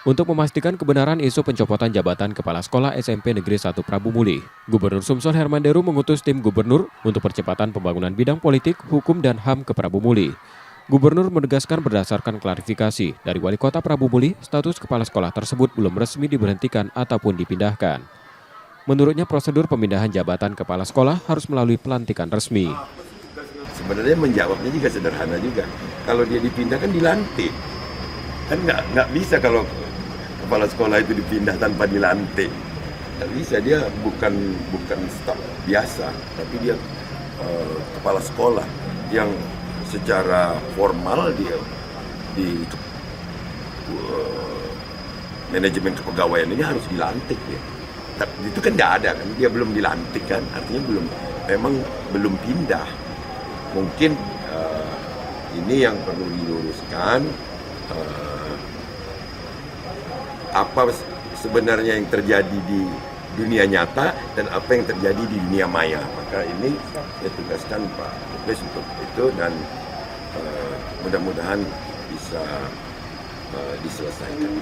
Untuk memastikan kebenaran isu pencopotan jabatan Kepala Sekolah SMP Negeri 1 Prabu Muli, Gubernur Sumsel Herman Deru mengutus tim gubernur untuk percepatan pembangunan bidang politik, hukum, dan HAM ke Prabu Muli. Gubernur menegaskan berdasarkan klarifikasi dari Wali Kota Prabu Muli, status kepala sekolah tersebut belum resmi diberhentikan ataupun dipindahkan. Menurutnya prosedur pemindahan jabatan kepala sekolah harus melalui pelantikan resmi. Sebenarnya menjawabnya juga sederhana juga. Kalau dia dipindahkan dilantik. Kan nggak bisa kalau kepala sekolah itu dipindah tanpa dilantik. Nggak bisa, dia bukan staf biasa, tapi dia kepala sekolah yang secara formal dia di manajemen kepegawaian ini harus dilantik ya. Itu kan nggak ada kan, dia belum dilantik kan, artinya memang belum pindah. Mungkin ini yang perlu diluruskan, apa sebenarnya yang terjadi di dunia nyata dan apa yang terjadi di dunia maya. Maka ini saya tugaskan Pak Muklis untuk itu, dan mudah-mudahan bisa diselesaikan.